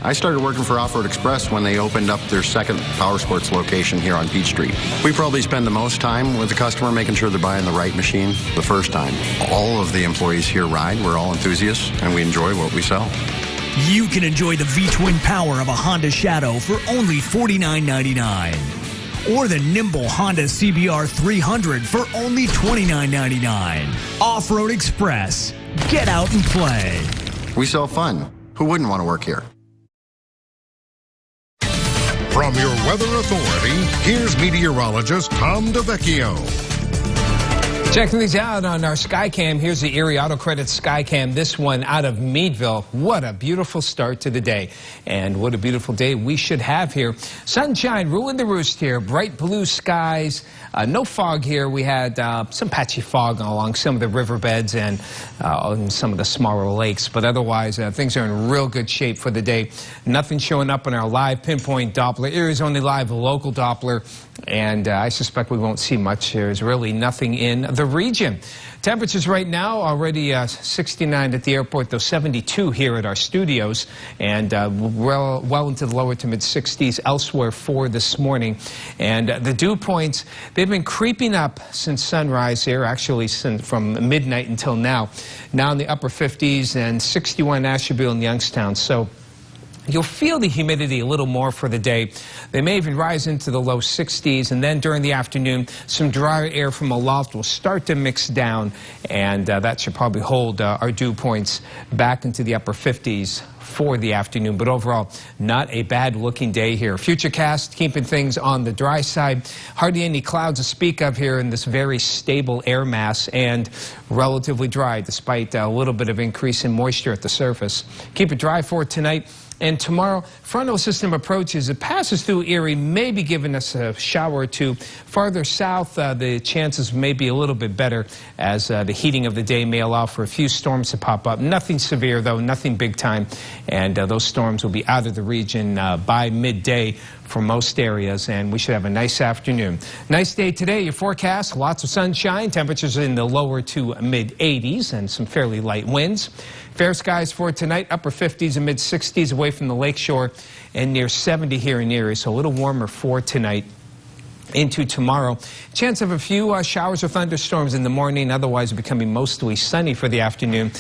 I started working for Off-Road Express when they opened up their second Power Sports location here on Peach Street. We probably spend the most time with the customer making sure they're buying the right machine the first time. All of the employees here ride. We're all enthusiasts, and we enjoy what we sell. You can enjoy the V-twin power of a Honda Shadow for only $49.99. Or the nimble Honda CBR 300 for only $29.99. Off-Road Express. Get out and play. We sell fun. Who wouldn't want to work here? From your weather authority, here's meteorologist Tom DeVecchio. Checking these out on our Skycam. Here's the Erie Auto Credit Skycam. This one out of Meadville. What a beautiful start to the day. And what a beautiful day we should have here. Sunshine ruling the roost here. Bright blue skies. No fog here. We had some patchy fog along some of the riverbeds and on some of the smaller lakes. But otherwise, things are in real good shape for the day. Nothing showing up on our live pinpoint Doppler. Erie's only live local Doppler. And I suspect we won't see much. There's really nothing in the region. Temperatures right now already 69 at the airport, though 72 here at our studios, and well into the lower to mid 60s elsewhere for this morning. And the dew points, they've been creeping up since sunrise here, actually from midnight until now. Now in the upper 50s and 61 Asheville and Youngstown. So you'll feel the humidity a little more for the day. They may even rise into the low 60s, and then during the afternoon, some drier air from aloft will start to mix down, and that should probably hold our dew points back into the upper 50s for the afternoon. But overall, not a bad-looking day here. Futurecast keeping things on the dry side. Hardly any clouds to speak of here in this very stable air mass, and relatively dry despite a little bit of increase in moisture at the surface. Keep it dry for tonight. And tomorrow, frontal system approaches. It passes through Erie, maybe giving us a shower or two. Farther south, the chances may be a little bit better as the heating of the day may allow for a few storms to pop up. Nothing severe, though, nothing big time. And those storms will be out of the region by midday for most areas, and we should have a nice afternoon. Nice day today. Your forecast, lots of sunshine. Temperatures in the lower to mid 80s and some fairly light winds. Fair skies for tonight, upper 50s and mid 60s away from the lakeshore, and near 70 here in Erie, so a little warmer for tonight. Into tomorrow, chance of a few showers or thunderstorms in the morning, otherwise becoming mostly sunny for the afternoon.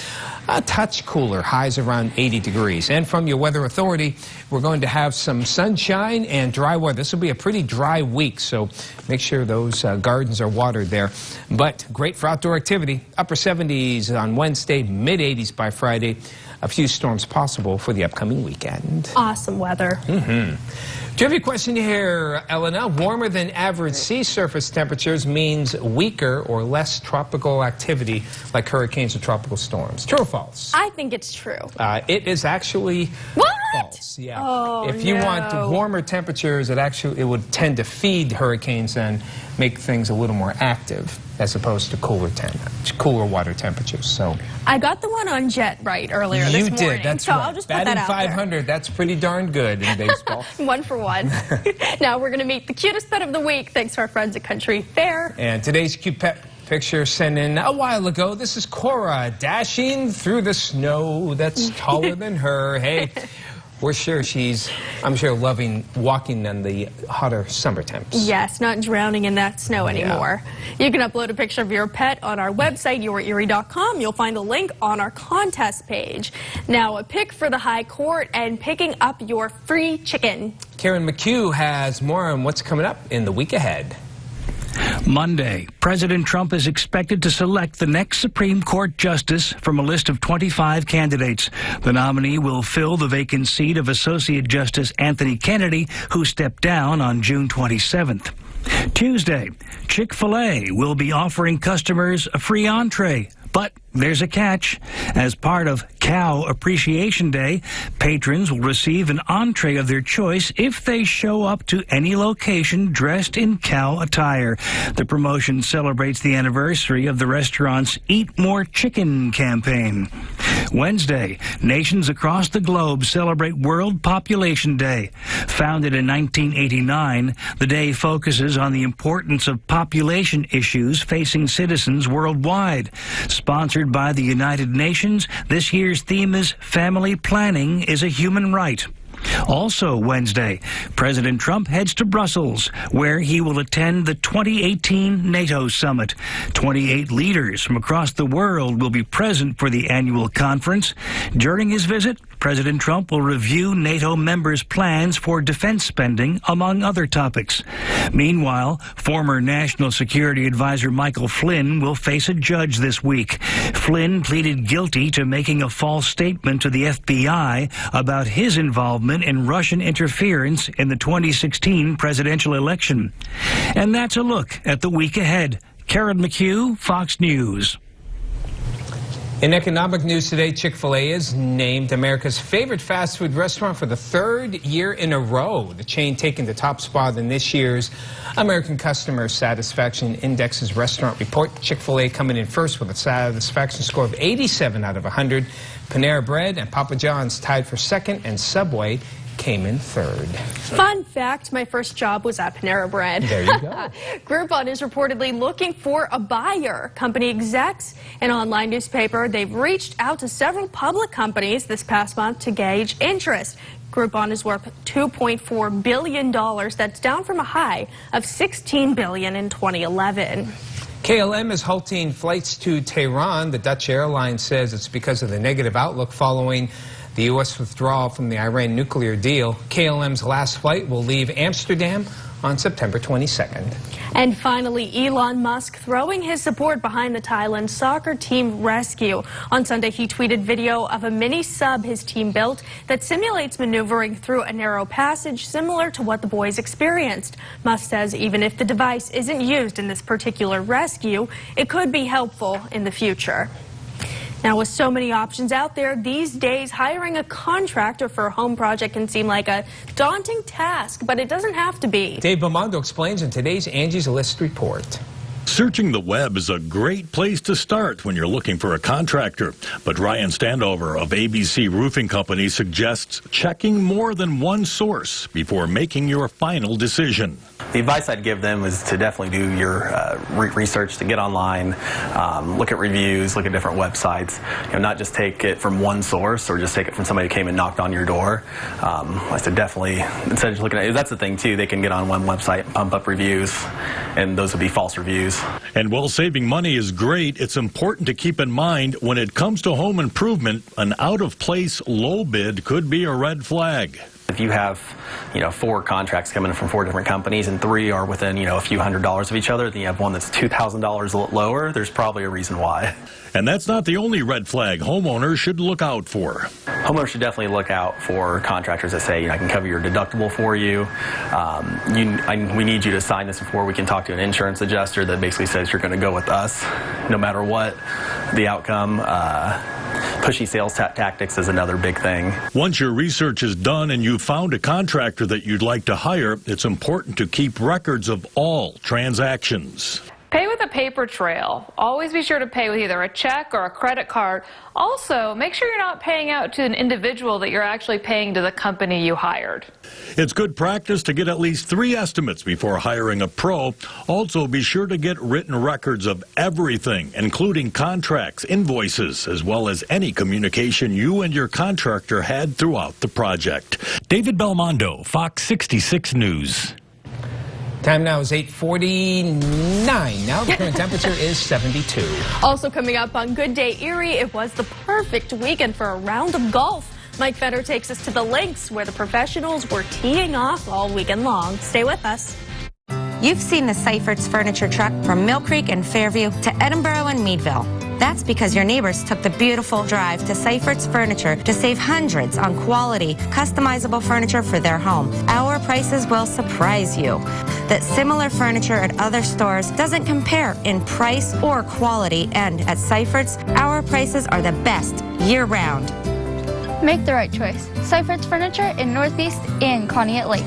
A touch cooler, highs around 80 degrees. And from your weather authority, we're going to have some sunshine and dry weather. This will be a pretty dry week, so make sure those gardens are watered there. But great for outdoor activity. Upper 70s on Wednesday, mid 80s by Friday. A few storms possible for the upcoming weekend. Awesome weather. Do you have a question here, Elena? Warmer than average sea surface temperatures means weaker or less tropical activity like hurricanes or tropical storms. True or false? I think it's true. It is actually... What? False, yeah. Oh, if you want warmer temperatures, it would tend to feed hurricanes and make things a little more active, as opposed to cooler water temperatures. So I got the one on jet right earlier this morning. You did, that's so right. I'll just put that Batting out 500, there. that's pretty darn good in baseball. 1 for 1. Now we're going to meet the cutest pet of the week, thanks to our friends at Country Fair. And today's cute pet picture sent in a while ago. This is Cora dashing through the snow that's taller than her. Hey, we're sure I'm sure, loving walking in the hotter summer temps. Yes, not drowning in that snow anymore. Yeah. You can upload a picture of your pet on our website, yourerie.com. You'll find a link on our contest page. Now, a pick for the High Court and picking up your free chicken. Karen McHugh has more on what's coming up in the week ahead. Monday, President Trump is expected to select the next Supreme Court justice from a list of 25 candidates. The nominee will fill the vacant seat of Associate Justice Anthony Kennedy, who stepped down on June 27th. Tuesday, Chick-fil-A will be offering customers a free entree. But there's a catch. As part of Cow Appreciation Day, patrons will receive an entree of their choice if they show up to any location dressed in cow attire. The promotion celebrates the anniversary of the restaurant's Eat More Chicken campaign. Wednesday, nations across the globe celebrate World Population Day. Founded in 1989, the day focuses on the importance of population issues facing citizens worldwide. Sponsored by the United Nations, this year's theme is Family Planning is a Human Right. Also Wednesday, President Trump heads to Brussels, where he will attend the 2018 NATO summit. 28 leaders from across the world will be present for the annual conference. During his visit, President Trump will review NATO members' plans for defense spending, among other topics. Meanwhile, former National Security Advisor Michael Flynn will face a judge this week. Flynn pleaded guilty to making a false statement to the FBI about his involvement in Russian interference in the 2016 presidential election. And that's a look at the week ahead. Karen McHugh, Fox News. In economic news today, Chick-fil-A is named America's favorite fast food restaurant for the 3rd year in a row. The chain taking the top spot in this year's American Customer Satisfaction Index's restaurant report. Chick-fil-A coming in first with a satisfaction score of 87 out of 100. Panera Bread and Papa John's tied for second, and Subway came in third. Fun fact, my first job was at Panera Bread. There you go. Groupon is reportedly looking for a buyer. Company execs, an online newspaper, they've reached out to several public companies this past month to gauge interest. Groupon is worth $2.4 billion. That's down from a high of $16 billion in 2011. KLM is halting flights to Tehran. The Dutch airline says it's because of the negative outlook following the U.S. withdrawal from the Iran nuclear deal. KLM's last flight will leave Amsterdam on September 22nd. And finally, Elon Musk throwing his support behind the Thailand soccer team rescue. On Sunday, he tweeted video of a mini sub his team built that simulates maneuvering through a narrow passage similar to what the boys experienced. Musk says even if the device isn't used in this particular rescue, it could be helpful in the future. Now, with so many options out there these days, hiring a contractor for a home project can seem like a daunting task, but it doesn't have to be. Dave Belmondo explains in today's Angie's List report. Searching the web is a great place to start when you're looking for a contractor. But Ryan Standover of ABC Roofing Company suggests checking more than one source before making your final decision. The advice I'd give them is to definitely do your research, to get online, look at reviews, look at different websites. Not just take it from one source or just take it from somebody who came and knocked on your door. I said definitely, instead of just looking at it, that's the thing too, they can get on one website and pump up reviews, and those would be false reviews. And while saving money is great, it's important to keep in mind when it comes to home improvement, an out-of-place low bid could be a red flag. If you have, 4 contracts coming in from 4 different companies and 3 are within, a few $100s of each other, then you have one that's $2,000 lower, there's probably a reason why. And that's not the only red flag homeowners should look out for. Homeowners should definitely look out for contractors that say, I can cover your deductible for you. We need you to sign this before we can talk to an insurance adjuster that basically says you're going to go with us no matter what the outcome. Pushy sales tactics is another big thing. Once your research is done and you've found a contractor that you'd like to hire, it's important to keep records of all transactions. Pay with a paper trail. Always be sure to pay with either a check or a credit card. Also, make sure you're not paying out to an individual, that you're actually paying to the company you hired. It's good practice to get at least 3 estimates before hiring a pro. Also, be sure to get written records of everything, including contracts, invoices, as well as any communication you and your contractor had throughout the project. David Belmondo, Fox 66 News. Time now is 8:49. Now the current temperature is 72. Also coming up on Good Day Erie, it was the perfect weekend for a round of golf. Mike Feder takes us to the links where the professionals were teeing off all weekend long. Stay with us. You've seen the Seifert's furniture truck from Mill Creek and Fairview to Edinburgh and Meadville. That's because your neighbors took the beautiful drive to Seifert's Furniture to save hundreds on quality, customizable furniture for their home. Our prices will surprise you. That similar furniture at other stores doesn't compare in price or quality, and at Seifert's, our prices are the best year-round. Make the right choice. Seifert's Furniture in Northeast and Conneaut Lake.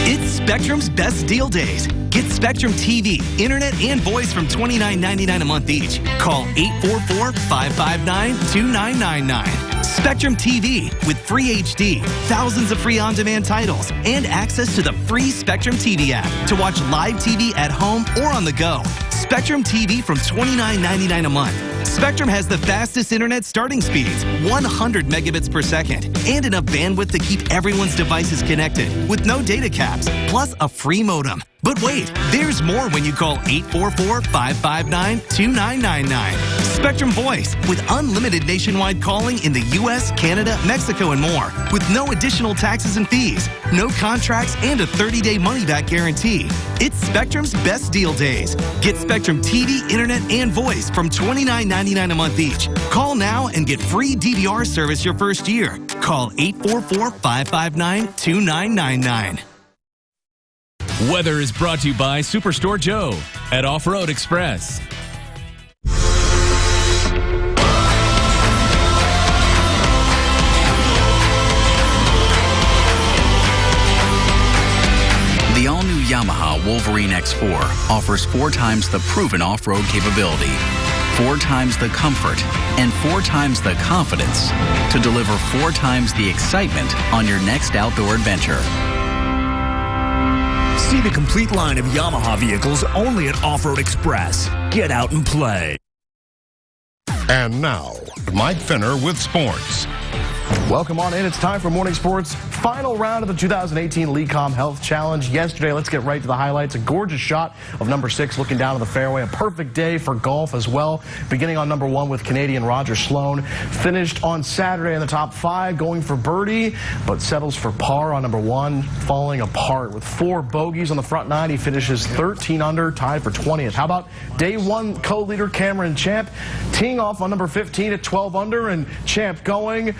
It's Spectrum's best deal days. Get Spectrum TV, internet, and voice from $29.99 a month each. Call 844-559-2999. Spectrum TV with free HD, thousands of free on-demand titles, and access to the free Spectrum TV app to watch live TV at home or on the go. Spectrum TV from $29.99 a month. Spectrum has the fastest internet starting speeds, 100 megabits per second, and enough bandwidth to keep everyone's devices connected with no data caps, plus a free modem. But wait, there's more when you call 844-559-2999. Spectrum Voice with unlimited nationwide calling in the U.S., Canada, Mexico, and more, with no additional taxes and fees, no contracts, and a 30-day money-back guarantee. It's Spectrum's best deal days. Get Spectrum TV, internet, and voice from $29.99 a month each. Call now and get free DVR service your first year. Call 844-559-2999. Weather is brought to you by Superstore Joe at Off-Road Express. The all-new Yamaha Wolverine X4 offers 4 times the proven off-road capability, 4 times the comfort, and 4 times the confidence to deliver 4 times the excitement on your next outdoor adventure. See the complete line of Yamaha vehicles only at Off-Road Express. Get out and play. And now, Mike Fenner with sports. Welcome on in. It's time for Morning Sports' final round of the 2018 LECOM Health Challenge. Yesterday, let's get right to the highlights. A gorgeous shot of number 6 looking down to the fairway. A perfect day for golf as well. Beginning on number 1 with Canadian Roger Sloan. Finished on Saturday in the top 5, going for birdie, but settles for par on number 1, falling apart. With 4 bogeys on the front 9, he finishes 13 under, tied for 20th. How about day 1 co-leader Cameron Champ, teeing off on number 15 at 12 under, and Champ going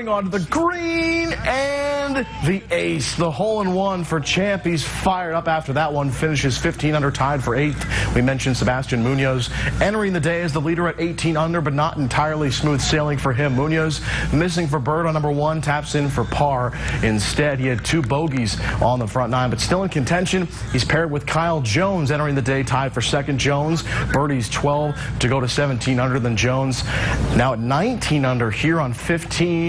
onto the green, and the ace, the hole-in-one for Champ. He's fired up after that one, finishes 15 under, tied for 8th. We mentioned Sebastian Munoz entering the day as the leader at 18 under, but not entirely smooth sailing for him. Munoz missing for bird on number 1, taps in for par. Instead, he had 2 bogeys on the front 9, but still in contention. He's paired with Kyle Jones entering the day, tied for 2nd. Jones birdies 12 to go to 17 under. Then Jones now at 19 under here on 15,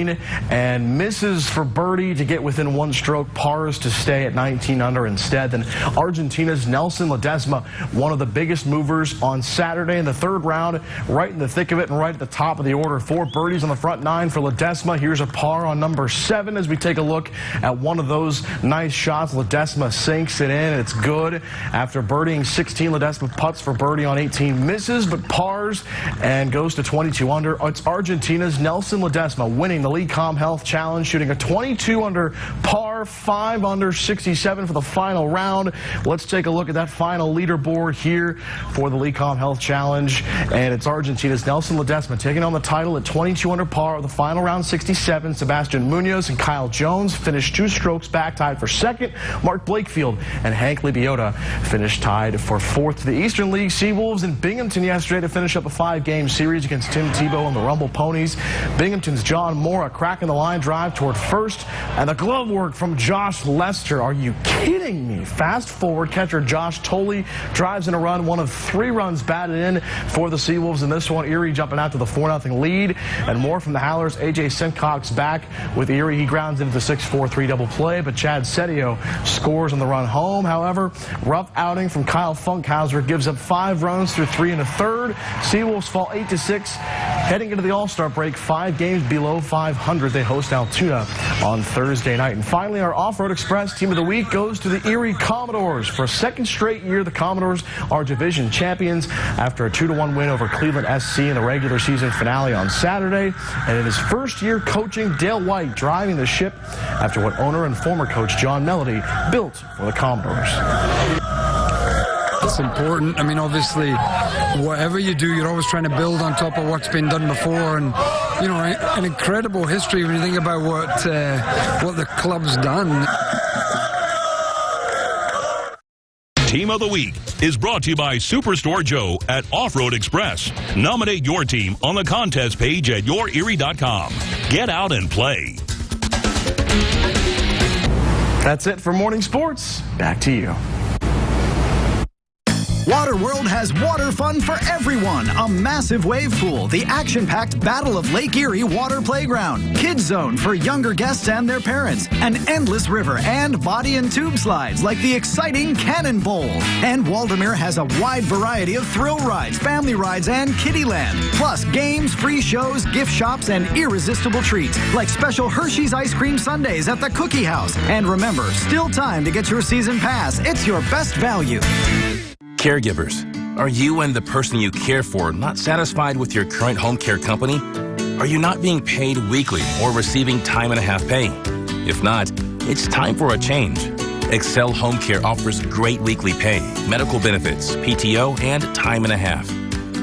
and misses for birdie to get within 1 stroke. Pars to stay at 19 under instead. Then Argentina's Nelson Ledesma, one of the biggest movers on Saturday in the 3rd round, right in the thick of it and right at the top of the order. 4 birdies on the front 9 for Ledesma. Here's a par on number 7 as we take a look at one of those nice shots. Ledesma sinks it in. It's good. After birdieing 16, Ledesma putts for birdie on 18, misses but pars and goes to 22 under. It's Argentina's Nelson Ledesma winning the LeCom Health Challenge, shooting a 22 under par, 5 under 67 for the final round. Let's take a look at that final leaderboard here for the LeCom Health Challenge. And it's Argentina's Nelson Ledesma taking on the title at 22 under par of the final round 67. Sebastian Munoz and Kyle Jones finished 2 strokes back, tied for second. Mark Blakefield and Hank Libiota finished tied for fourth. The Eastern League Seawolves in Binghamton yesterday to finish up a 5-game series against Tim Tebow and the Rumble Ponies. Binghamton's John Mora cracking the line drive toward first, and the glove work from Josh Lester. Are you kidding me? Fast forward, catcher Josh Tolley drives in a run, one of 3 runs batted in for the Seawolves in this one. Erie jumping out to the 4-0 lead, and more from the Howlers. A.J. Simcox back with Erie. He grounds into the 6-4-3 double play, but Chad Setio scores on the run home. However, rough outing from Kyle Funkhauser gives up 5 runs through 3 1/3. Seawolves fall 8-6. Heading into the All-Star break, 5 games below 500. They host Altoona on Thursday night. And finally, our Off-Road Express Team of the Week goes to the Erie Commodores. For a second straight year, the Commodores are division champions after a 2-1 win over Cleveland SC in the regular season finale on Saturday. And in his first year coaching, Dale White driving the ship after what owner and former coach John Melody built for the Commodores. It's important. I mean, obviously, whatever you do, you're always trying to build on top of what's been done before, and you know, an incredible history when you think about what the club's done. Team of the Week is brought to you by Superstore Joe at Off-Road Express. Nominate your team on the contest page at yourerie.com. Get out and play. That's it for morning sports. Back to you. Waterworld has water fun for everyone. A massive wave pool, the action-packed Battle of Lake Erie water playground, kids zone for younger guests and their parents, an endless river, and body and tube slides like the exciting Cannonball. And Waldemere has a wide variety of thrill rides, family rides, and Kiddieland. Plus games, free shows, gift shops, and irresistible treats like special Hershey's ice cream sundaes at the Cookie House. And remember, still time to get your season pass. It's your best value. Caregivers, are you and the person you care for not satisfied with your current home care company? Are you not being paid weekly or receiving time and a half pay? If not, it's time for a change. Excel Home Care offers great weekly pay, medical benefits, PTO, and time and a half.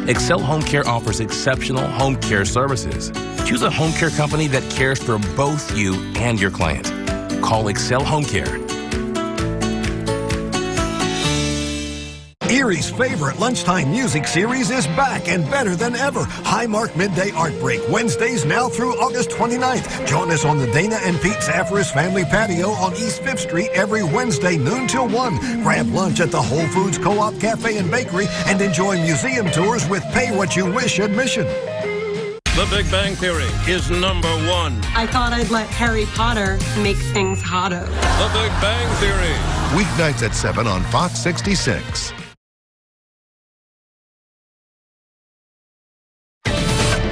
Excel Home Care offers exceptional home care services. Choose a home care company that cares for both you and your client. Call Excel Home Care. Erie's favorite lunchtime music series is back and better than ever. Highmark Midday Art Break, Wednesdays now through August 29th. Join us on the Dana and Pete Zafaris Family Patio on East 5th Street every Wednesday, noon till 1. Grab lunch at the Whole Foods Co-op Cafe and Bakery and enjoy museum tours with Pay What You Wish admission. The Big Bang Theory is #1. I thought I'd let Harry Potter make things hotter. The Big Bang Theory. Weeknights at 7 on Fox 66.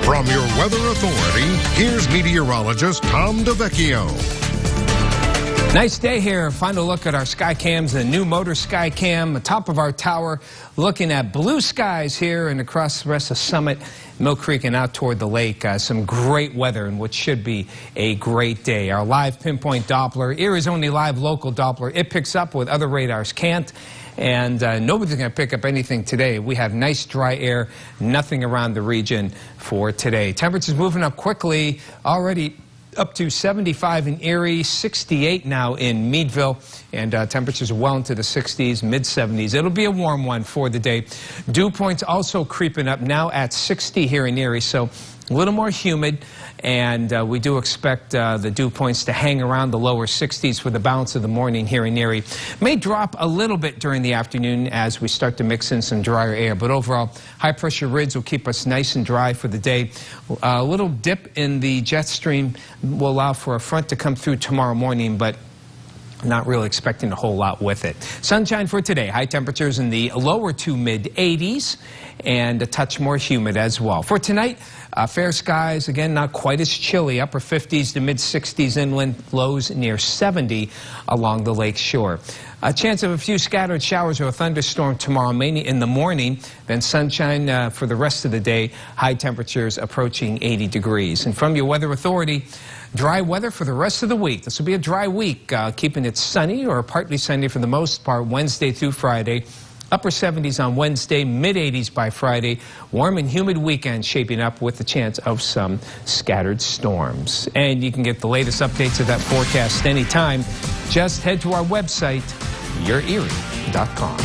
From your weather authority, here's meteorologist Tom DeVecchio. Nice day here. Final look at our sky cams, the new Motor Sky Cam, the top of our tower, looking at blue skies here and across the rest of Summit, Mill Creek, and out toward the lake. Some great weather and what should be a great day. Our live pinpoint Doppler, Erie's only live local Doppler. It picks up what other radars can't. And nobody's going to pick up anything today. We have nice dry air, nothing around the region for today. Temperatures moving up quickly, already up to 75 in Erie, 68 now in Meadville, and temperatures are well into the 60s, mid-70s. It'll be a warm one for the day. Dew points also creeping up now at 60 here in Erie, so a little more humid, and we do expect the dew points to hang around the lower 60s for the balance of the morning here in Erie. May drop a little bit during the afternoon as we start to mix in some drier air, but overall, high-pressure rids will keep us nice and dry for the day. A little dip in the jet stream will allow for a front to come through tomorrow morning, but Not really expecting a whole lot with it. Sunshine for today. High temperatures in the lower to mid-80s and a touch more humid as well. For tonight, fair skies. Again, not quite as chilly. Upper 50s to mid-60s inland. Lows near 70 along the lake shore. A chance of a few scattered showers or a thunderstorm tomorrow, mainly in the morning. Then sunshine for the rest of the day. High temperatures approaching 80 degrees. And from your weather authority, dry weather for the rest of the week. This will be a dry week, keeping it sunny or partly sunny for the most part Wednesday through Friday. Upper 70s on Wednesday, mid-80s by Friday. Warm and humid weekend shaping up with the chance of some scattered storms. And you can get the latest updates of that forecast anytime. Just head to our website, yourerie.com.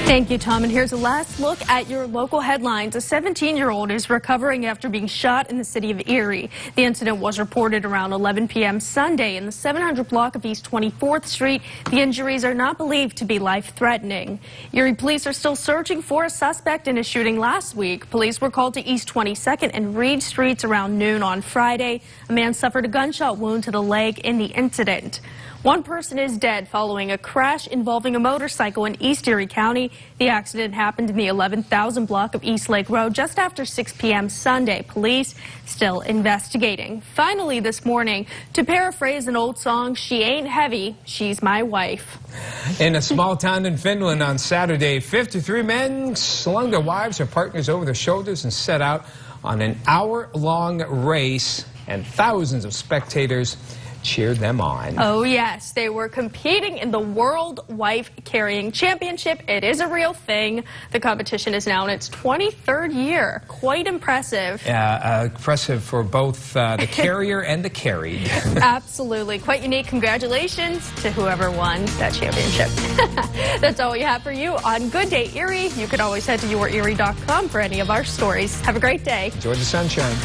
Thank you, Tom. And here's a last look at your local headlines. A 17-year-old is recovering after being shot in the city of Erie. The incident was reported around 11 p.m. Sunday in the 700 block of East 24th Street. The injuries are not believed to be life-threatening. Erie police are still searching for a suspect in a shooting last week. Police were called to East 22nd and Reed Streets around noon on Friday. A man suffered a gunshot wound to the leg in the incident. One person is dead following a crash involving a motorcycle in East Erie County. The accident happened in the 11,000 block of East Lake Road just after 6 p.m. Sunday. Police still investigating. Finally this morning, to paraphrase an old song, she ain't heavy, she's my wife. In a small town in Finland on Saturday, 53 men slung their wives or partners over their shoulders and set out on an hour-long race, and thousands of spectators cheered them on. Oh yes, they were competing in the World Wife Carrying Championship. It is a real thing. The competition is now in its 23rd year. Quite impressive. Impressive for both the carrier and the carried. Absolutely. Quite unique. Congratulations to whoever won that championship. That's all we have for you on Good Day Erie. You can always head to yourerie.com for any of our stories. Have a great day. Enjoy the sunshine.